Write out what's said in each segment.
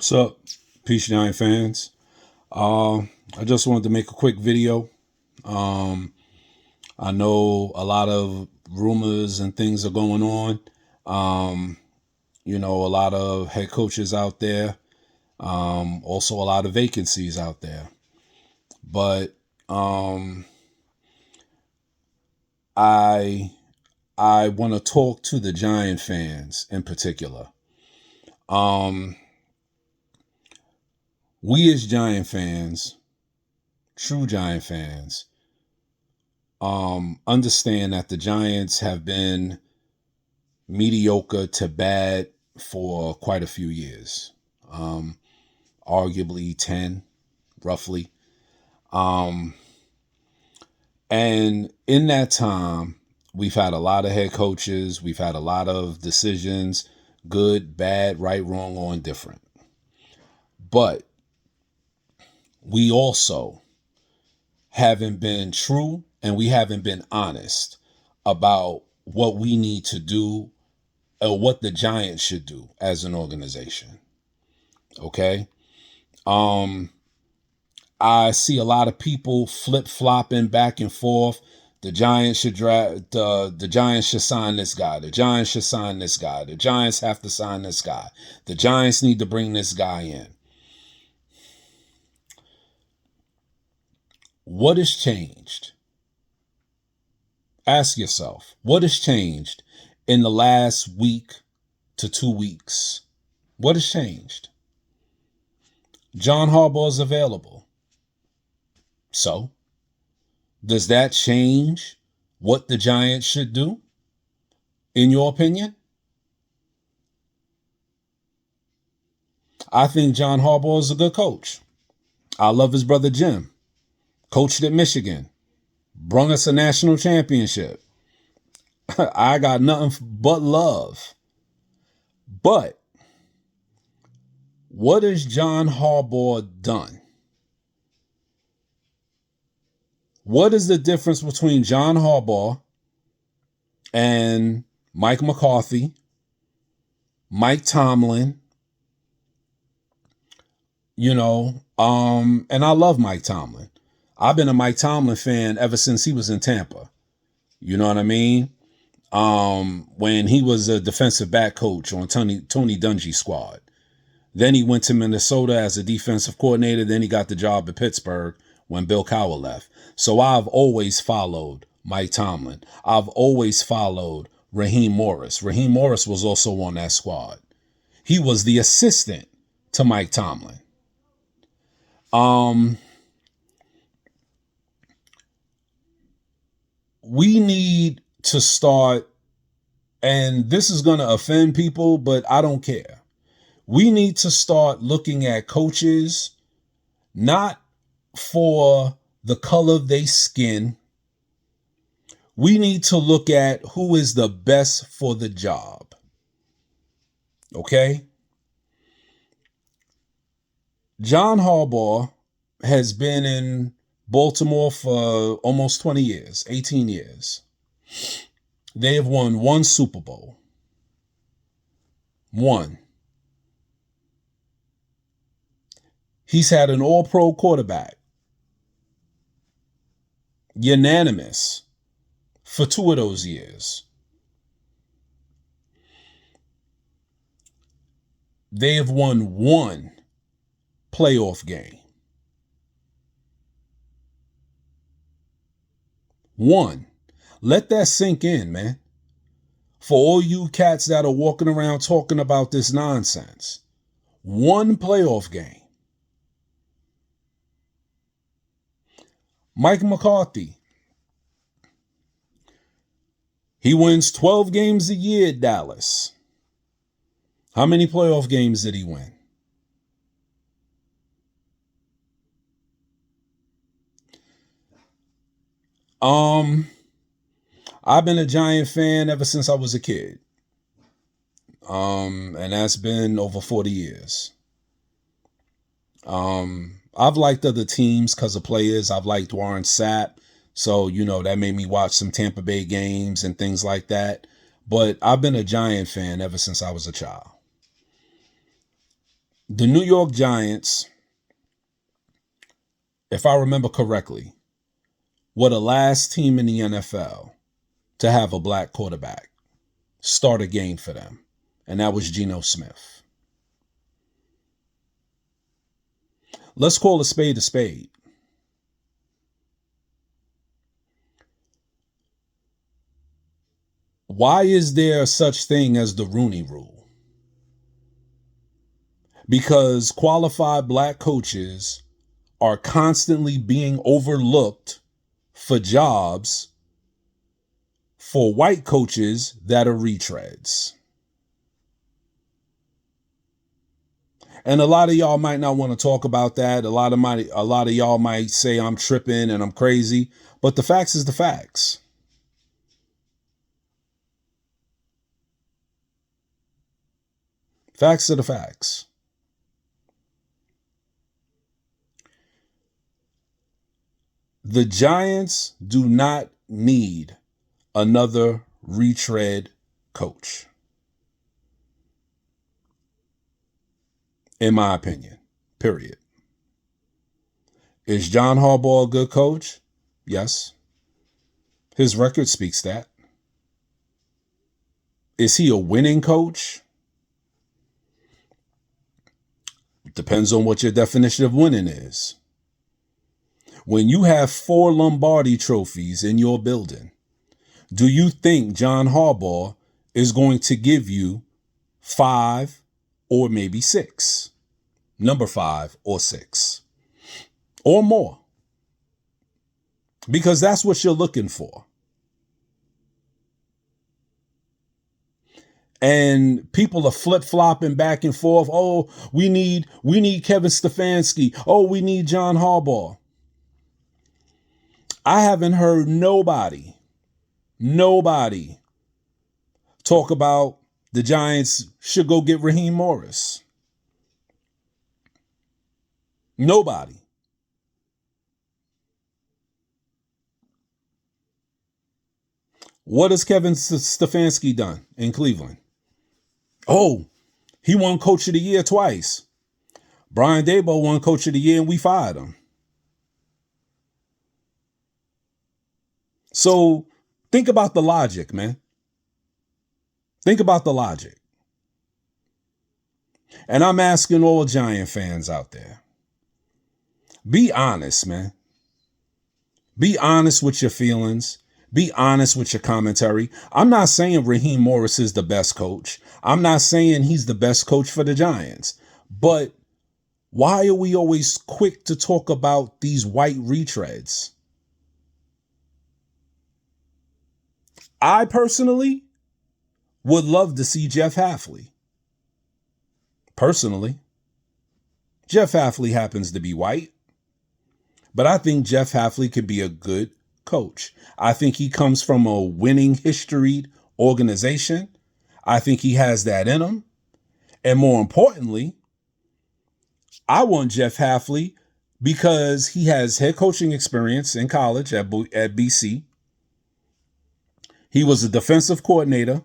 What's up, Peace Giant fans? I just wanted to make a quick video. Um, I know a lot of rumors and things are going on. Um, a lot of head coaches out there. Also a lot of vacancies out there. But I I want to talk to the Giant fans in particular. Um, we as Giant fans, true Giant fans, understand that the Giants have been mediocre to bad for quite a few years, arguably 10, roughly. Um, and in that time, we've had a lot of head coaches, we've had a lot of decisions, good, bad, right, wrong, or indifferent. But we also haven't been true and we haven't been honest about what we need to do or what the Giants should do as an organization. Okay? I see a lot of people flip-flopping back and forth. The Giants should the Giants should sign this guy. The Giants should sign this guy. The Giants have to sign this guy. The Giants need to bring this guy in. What has changed? Ask yourself, what has changed in the last week to 2 weeks? What has changed? John Harbaugh is available. So, does that change what the Giants should do, in your opinion? I think John Harbaugh is a good coach. I love his brother Jim. Coached at Michigan. Brung us a national championship. I got nothing but love. But what has John Harbaugh done? What is the difference between John Harbaugh and Mike McCarthy, Mike Tomlin? And I love Mike Tomlin. I've been a Mike Tomlin fan ever since he was in Tampa. You know what I mean? When he was a defensive back coach on Tony Dungy's squad. Then he went to Minnesota as a defensive coordinator. Then he got the job at Pittsburgh when Bill Cowher left. So I've always followed Mike Tomlin. I've always followed Raheem Morris. Raheem Morris was also on that squad. He was the assistant to Mike Tomlin. We need to start, and this is going to offend people, but I don't care. We need to start looking at coaches not for the color of their skin. We need to look at who is the best for the job. Okay? John Harbaugh has been in Baltimore for almost 20 years, 18 years. They have won one Super Bowl. One. He's had an all-pro quarterback. Unanimous for 2 of those years. They have won one playoff game. One. Let that sink in, man. For all you cats that are walking around talking about this nonsense. One playoff game. Mike McCarthy. He wins 12 games a year at Dallas. How many playoff games did he win? I've been a Giant fan ever since I was a kid. And that's been over 40 years. I've liked other teams because of players. I've liked Warren Sapp. So, that made me watch some Tampa Bay games and things like that. But I've been a Giant fan ever since I was a child. The New York Giants, if I remember correctly, were the last team in the NFL to have a black quarterback start a game for them, and that was Geno Smith. Let's call a spade a spade. Why is there such thing as the Rooney Rule? Because qualified black coaches are constantly being overlooked for jobs for white coaches that are retreads. And a lot of y'all might not want to talk about that. A lot of y'all might say I'm tripping and I'm crazy, but the facts is the facts. Facts are the facts. The Giants do not need another retread coach, in my opinion, period. Is John Harbaugh a good coach? Yes. His record speaks that. Is he a winning coach? Depends on what your definition of winning is. When you have 4 Lombardi trophies in your building, do you think John Harbaugh is going to give you 5 or maybe 6? Number 5 or 6 or more? Because that's what you're looking for. And people are flip-flopping back and forth. Oh, we need Kevin Stefanski. Oh, we need John Harbaugh. I haven't heard nobody talk about the Giants should go get Raheem Morris. Nobody. What has Kevin Stefanski done in Cleveland? Oh, he won Coach of the Year twice. Brian Daboll won Coach of the Year and we fired him. So think about the logic, man. Think about the logic. And I'm asking all Giant fans out there, be honest, man. Be honest with your feelings. Be honest with your commentary. I'm not saying Raheem Morris is the best coach. I'm not saying he's the best coach for the Giants. But why are we always quick to talk about these white retreads? I personally would love to see Jeff Hafley. Personally. Jeff Hafley happens to be white. But I think Jeff Hafley could be a good coach. I think he comes from a winning historied organization. I think he has that in him. And more importantly, I want Jeff Hafley because he has head coaching experience in college at BC. He was a defensive coordinator.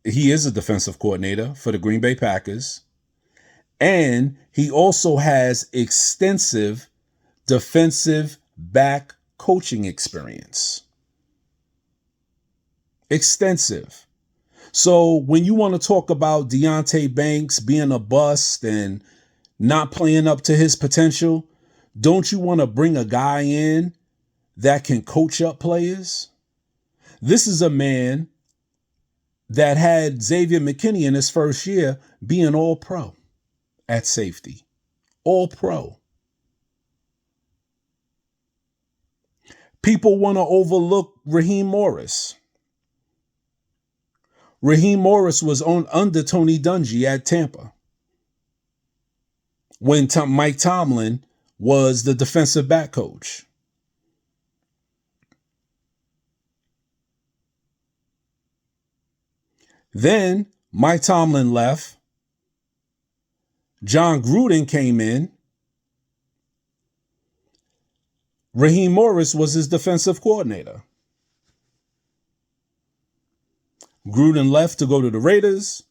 He is a defensive coordinator for the Green Bay Packers. And he also has extensive defensive back coaching experience. Extensive. So when you want to talk about Deonte Banks being a bust and not playing up to his potential, don't you want to bring a guy in that can coach up players? This is a man that had Xavier McKinney in his first year being all pro at safety. All pro. People want to overlook Raheem Morris. Raheem Morris was under Tony Dungy at Tampa when Mike Tomlin was the defensive back coach. Then Mike Tomlin left. John Gruden came in. Raheem Morris was his defensive coordinator. Gruden left to go to the Raiders.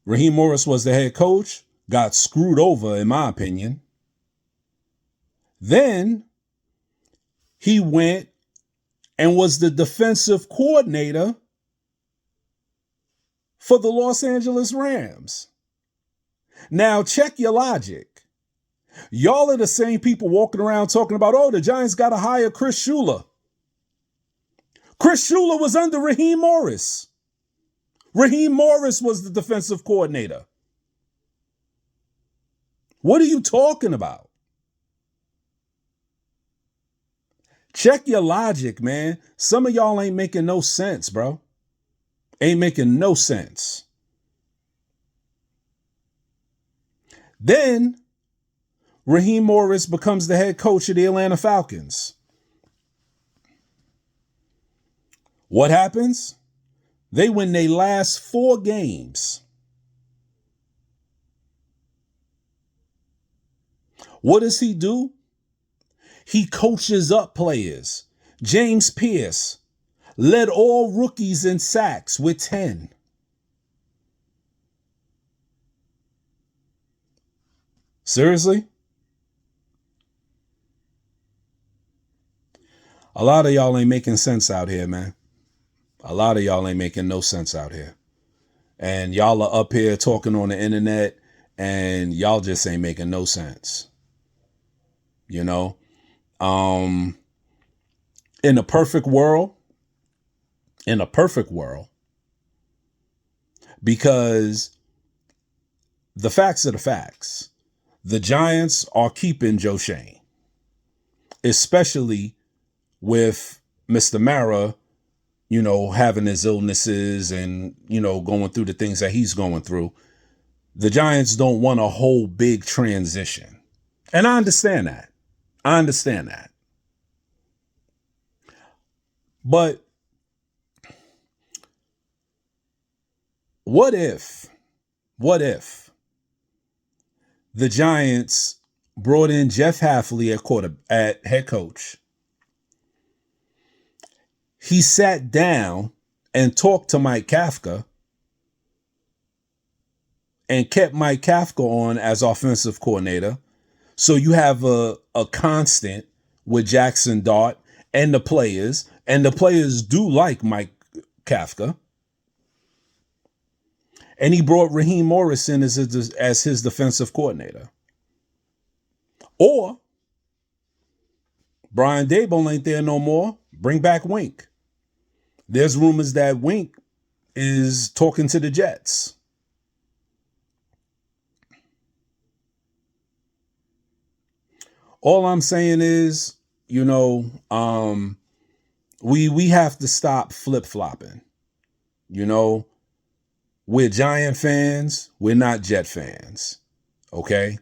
Raheem Morris was the head coach, got screwed over, in my opinion. Then he went and was the defensive coordinator for the Los Angeles Rams. Now, check your logic. Y'all are the same people walking around talking about, oh, the Giants got to hire Chris Shula. Chris Shula was under Raheem Morris. Raheem Morris was the defensive coordinator. What are you talking about? Check your logic, man. Some of y'all ain't making no sense, bro. Ain't making no sense. Then Raheem Morris becomes the head coach of the Atlanta Falcons. What happens? They win their last 4 games. What does he do? He coaches up players. James Pierce led all rookies in sacks with 10. Seriously? A lot of y'all ain't making sense out here, man. A lot of y'all ain't making no sense out here. And y'all are up here talking on the internet and y'all just ain't making no sense. You know? In a perfect world, because the facts are the facts. The Giants are keeping Joe Schoen, especially with Mr. Mara, having his illnesses and, going through the things that he's going through. The Giants don't want a whole big transition. And I understand that. But what if the Giants brought in Jeff Hafley at head coach? He sat down and talked to Mike Kafka and kept Mike Kafka on as offensive coordinator. So you have a constant with Jackson Dart and the players do like Mike Kafka. And he brought Raheem Morris in as his defensive coordinator. Or Brian Daboll ain't there no more. Bring back Wink. There's rumors that Wink is talking to the Jets. All I'm saying is, we have to stop flip-flopping. We're Giant fans. We're not Jet fans. Okay?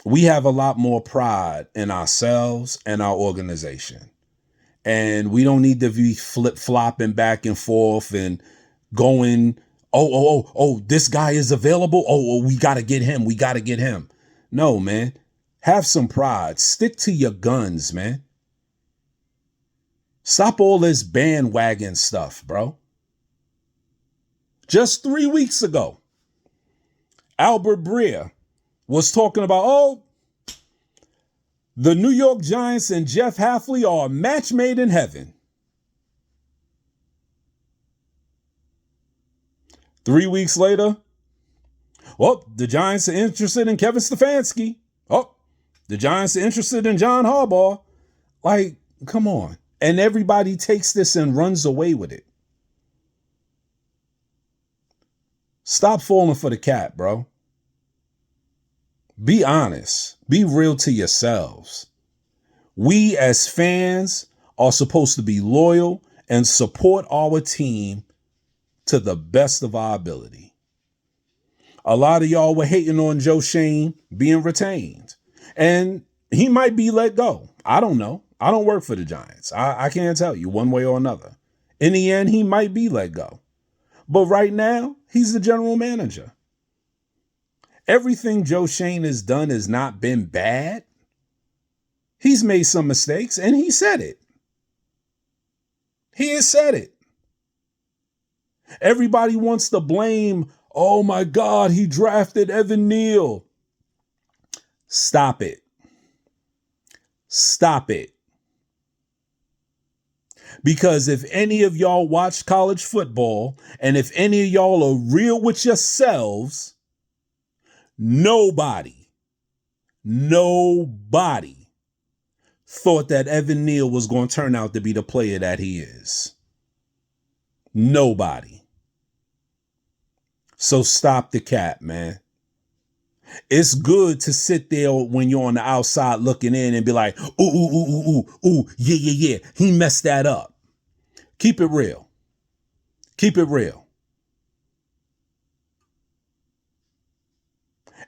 We have a lot more pride in ourselves and our organization. And we don't need to be flip-flopping back and forth and going, this guy is available. Oh, we got to get him. No, man. Have some pride. Stick to your guns, man. Stop all this bandwagon stuff, bro. Just 3 weeks ago, Albert Breer was talking about, the New York Giants and Jeff Hafley are a match made in heaven. 3 weeks later, the Giants are interested in Kevin Stefanski. The Giants are interested in John Harbaugh. Like, come on. And everybody takes this and runs away with it. Stop falling for the cat, bro. Be honest. Be real to yourselves. We as fans are supposed to be loyal and support our team to the best of our ability. A lot of y'all were hating on Joe Schoen being retained. And he might be let go. I don't know. I don't work for the Giants. I can't tell you one way or another. In the end, he might be let go. But right now, he's the general manager. Everything Joe Schoen has done has not been bad. He's made some mistakes, and he said it. He has said it. Everybody wants to blame, Oh my God, he drafted Evan Neal. Stop it. Stop it. Because if any of y'all watch college football and if any of y'all are real with yourselves, nobody thought that Evan Neal was going to turn out to be the player that he is. Nobody. So stop the cap, man. It's good to sit there when you're on the outside looking in and be like, ooh, yeah. He messed that up. Keep it real. Keep it real.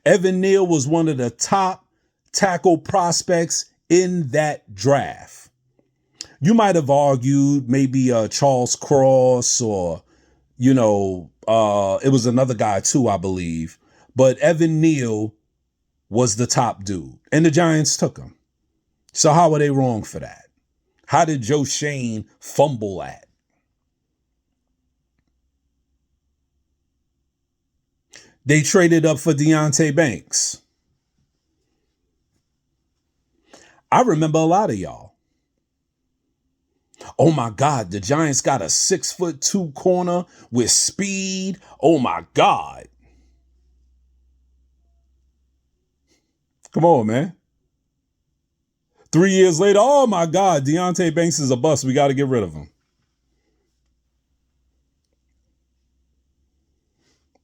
Evan Neal was one of the top tackle prospects in that draft. You might have argued maybe Charles Cross or, it was another guy too, I believe. But Evan Neal was the top dude, and the Giants took him. So how are they wrong for that? How did Joe Schoen fumble that? They traded up for Deonte Banks. I remember a lot of y'all. Oh my God, the Giants got a 6'2" corner with speed. Oh my God. Come on, man. 3 years later, oh my God, Deonte Banks is a bust. We got to get rid of him.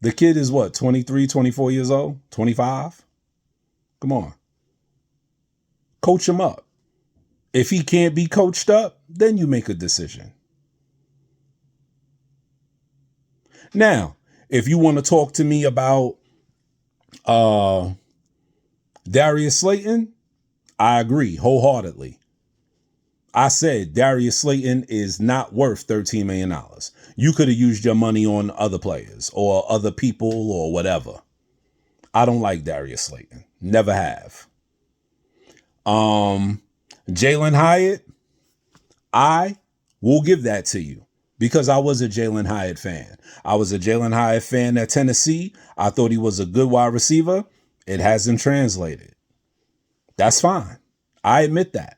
The kid is what, 23, 24 years old? 25? Come on. Coach him up. If he can't be coached up, then you make a decision. Now, if you want to talk to me about Darius Slayton, I agree wholeheartedly. I said Darius Slayton is not worth $13 million. You could have used your money on other players or other people or whatever. I don't like Darius Slayton. Never have. Jalen Hyatt, I will give that to you because I was a Jalen Hyatt fan. I was a Jalen Hyatt fan at Tennessee. I thought he was a good wide receiver. It hasn't translated. That's fine. I admit that.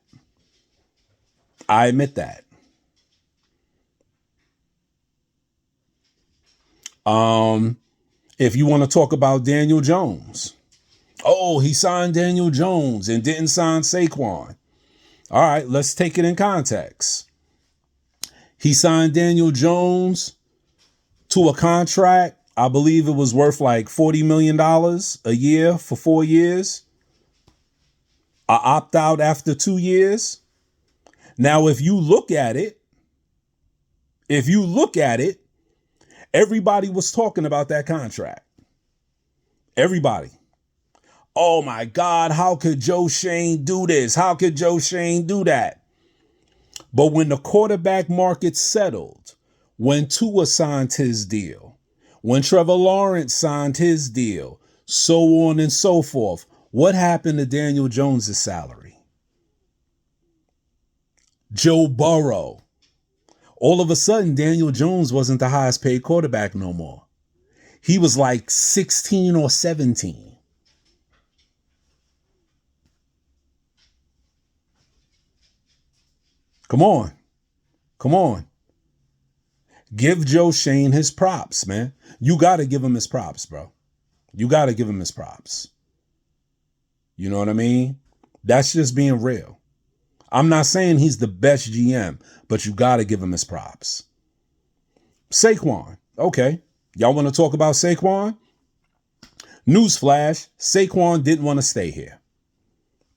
If you want to talk about Daniel Jones, oh, he signed Daniel Jones and didn't sign Saquon. All right, let's take it in context. He signed Daniel Jones to a contract. I believe it was worth like $40 million a year for 4 years. I opt out after 2 years. Now, if you look at it, everybody was talking about that contract. Everybody. Oh my God, how could Joe Schoen do this? How could Joe Schoen do that? But when the quarterback market settled, when Tua signed his deal, when Trevor Lawrence signed his deal, so on and so forth, what happened to Daniel Jones' salary? Joe Burrow. All of a sudden, Daniel Jones wasn't the highest paid quarterback no more. He was like 16 or 17. Come on. Give Joe Schoen his props, man. You got to give him his props, bro. You got to give him his props. You know what I mean? That's just being real. I'm not saying he's the best GM, but you got to give him his props. Saquon. Okay. Y'all want to talk about Saquon? Newsflash, Saquon didn't want to stay here.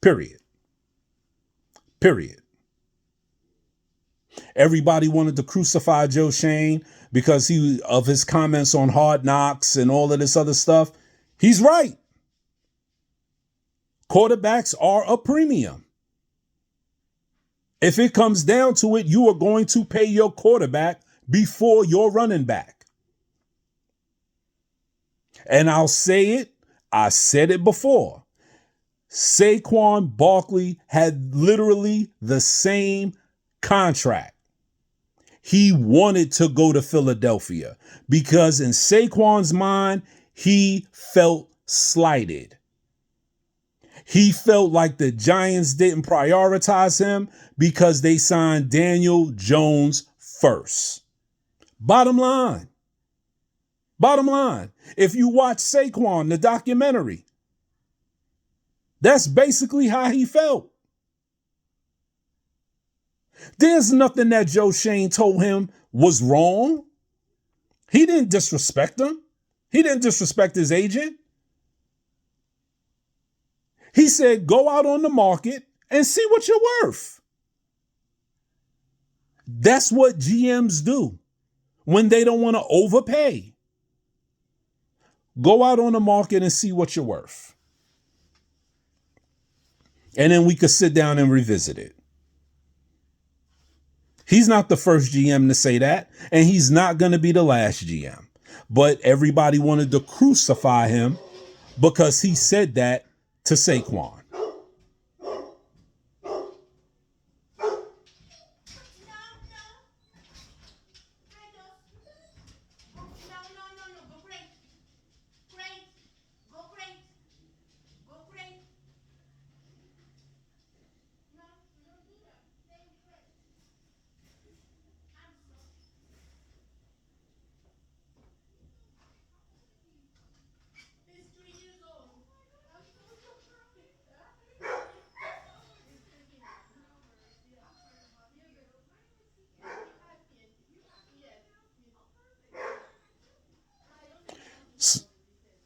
Period. Everybody wanted to crucify Joe Schoen because of his comments on Hard Knocks and all of this other stuff. He's right. Quarterbacks are a premium. If it comes down to it, you are going to pay your quarterback before your running back. And I'll say it. I said it before. Saquon Barkley had literally the same contract. He wanted to go to Philadelphia because in Saquon's mind, he felt slighted. He felt like the Giants didn't prioritize him because they signed Daniel Jones first. Bottom line. Bottom line. If you watch Saquon, the documentary, that's basically how he felt. There's nothing that Joe Schoen told him was wrong. He didn't disrespect him. He didn't disrespect his agent. He said, go out on the market and see what you're worth. That's what GMs do when they don't want to overpay. Go out on the market and see what you're worth. And then we could sit down and revisit it. He's not the first GM to say that, and he's not going to be the last GM. But everybody wanted to crucify him because he said that to Saquon.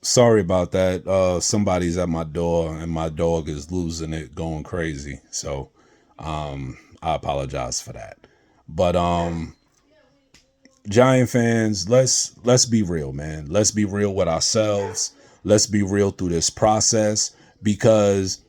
Sorry about that. Somebody's at my door and my dog is losing it, going crazy. So I apologize for that. But Giant fans, let's be real, man. Let's be real with ourselves. Let's be real through this process, because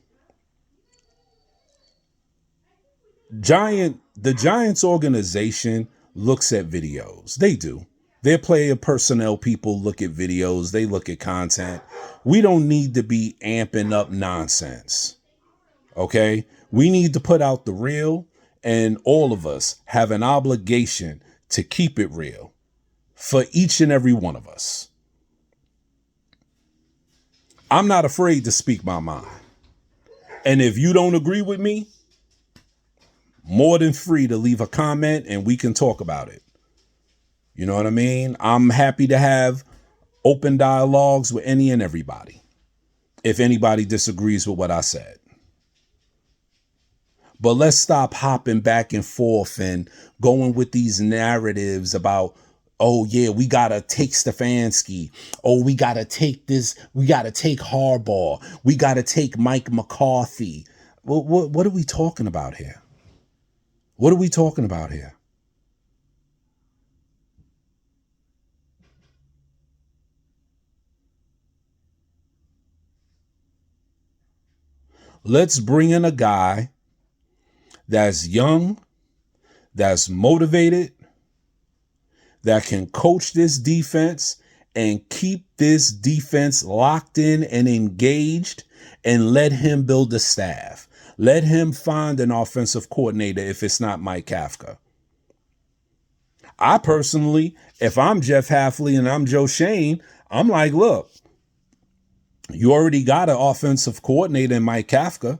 the Giants organization looks at videos. They do. Their player personnel people look at videos. They look at content. We don't need to be amping up nonsense. Okay? We need to put out the real, and all of us have an obligation to keep it real for each and every one of us. I'm not afraid to speak my mind. And if you don't agree with me, more than free to leave a comment and we can talk about it. You know what I mean? I'm happy to have open dialogues with any and everybody, if anybody disagrees with what I said. But let's stop hopping back and forth and going with these narratives about, oh, yeah, we got to take Stefanski. Oh, we got to take this. We got to take Harbaugh. We got to take Mike McCarthy. What are we talking about here? What are we talking about here? Let's bring in a guy that's young, that's motivated, that can coach this defense and keep this defense locked in and engaged, and let him build a staff. Let him find an offensive coordinator if it's not Mike Kafka. I personally, if I'm Jeff Hafley and I'm Joe Schoen, I'm like, look, you already got an offensive coordinator in Mike Kafka.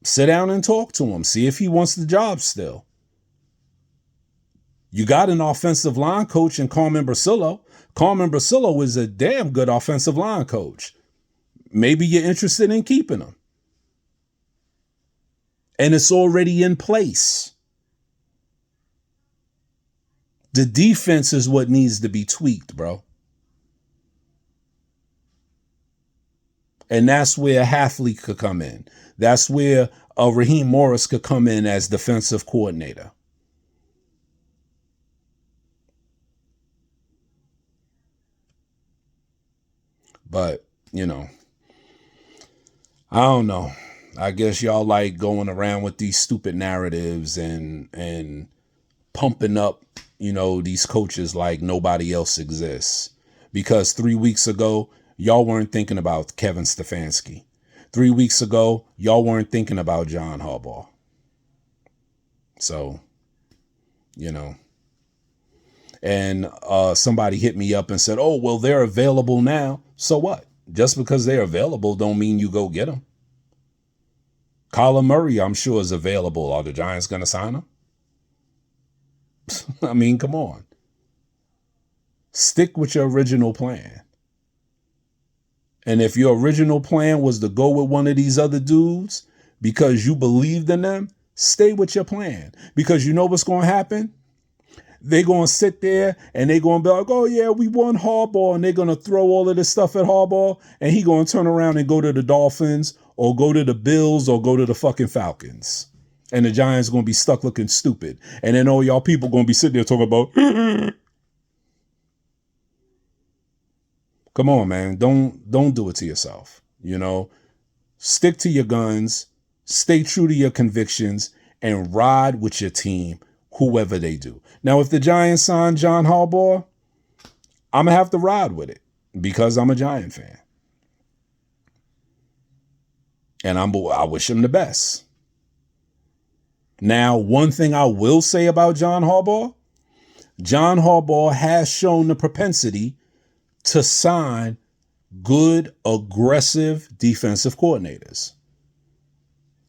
Sit down and talk to him. See if he wants the job still. You got an offensive line coach in Carmen Bracillo. Carmen Bracillo is a damn good offensive line coach. Maybe you're interested in keeping him. And it's already in place. The defense is what needs to be tweaked, bro. And that's where Hafley could come in. That's where Raheem Morris could come in as defensive coordinator. But, you know, I don't know. I guess y'all like going around with these stupid narratives and pumping up, these coaches like nobody else exists. Because 3 weeks ago, y'all weren't thinking about Kevin Stefanski. 3 weeks ago, y'all weren't thinking about John Harbaugh. So, you know. And somebody hit me up and said, oh, well, they're available now. So what? Just because they're available don't mean you go get them. Kyler Murray, I'm sure, is available. Are the Giants going to sign him? I mean, come on. Stick with your original plan. And if your original plan was to go with one of these other dudes because you believed in them, stay with your plan. Because you know what's going to happen? They're going to sit there and they're going to be like, oh, yeah, we won Harbaugh. And they're going to throw all of this stuff at Harbaugh. And he's going to turn around and go to the Dolphins or go to the Bills or go to the fucking Falcons. And the Giants going to be stuck looking stupid. And then all y'all people going to be sitting there talking about, come on, man. Don't do it to yourself. You know, stick to your guns, stay true to your convictions, and ride with your team, whoever they do. Now, if the Giants sign John Harbaugh, I'm going to have to ride with it because I'm a Giant fan. And I wish him the best. Now, one thing I will say about John Harbaugh has shown the propensity to sign good, aggressive defensive coordinators.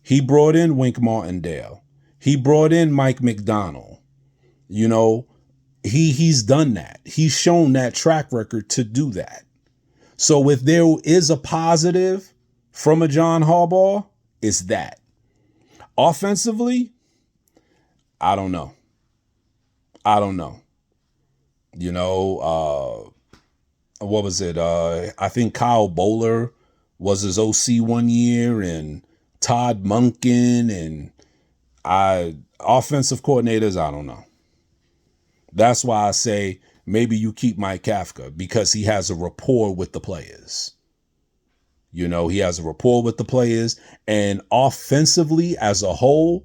He brought in Wink Martindale. He brought in Mike McDonald. You know, he's done that. He's shown that track record to do that. So if there is a positive from a John Harbaugh, it's that. Offensively, I don't know. You know, what was it? I think Kyle Bowler was his OC one year, and Todd Monken, and offensive coordinators, I don't know. That's why I say maybe you keep Mike Kafka, because he has a rapport with the players. You know, he has a rapport with the players, and offensively as a whole,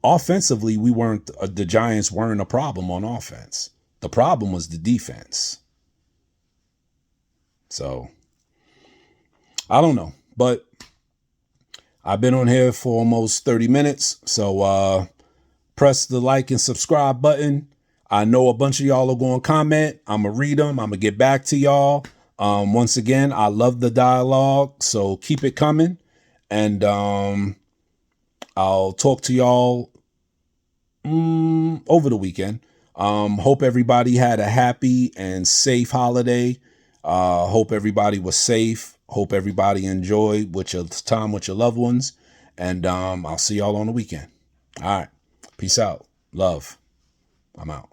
the Giants weren't a problem on offense. The problem was the defense. So, I don't know, but I've been on here for almost 30 minutes. So, press the like and subscribe button. I know a bunch of y'all are going to comment. I'm going to read them. I'm going to get back to y'all. Once again, I love the dialogue, so keep it coming. And I'll talk to y'all over the weekend. Hope everybody had a happy and safe holiday. Hope everybody was safe. Hope everybody enjoyed with your time with your loved ones. And I'll see y'all on the weekend. All right. Peace out. Love. I'm out.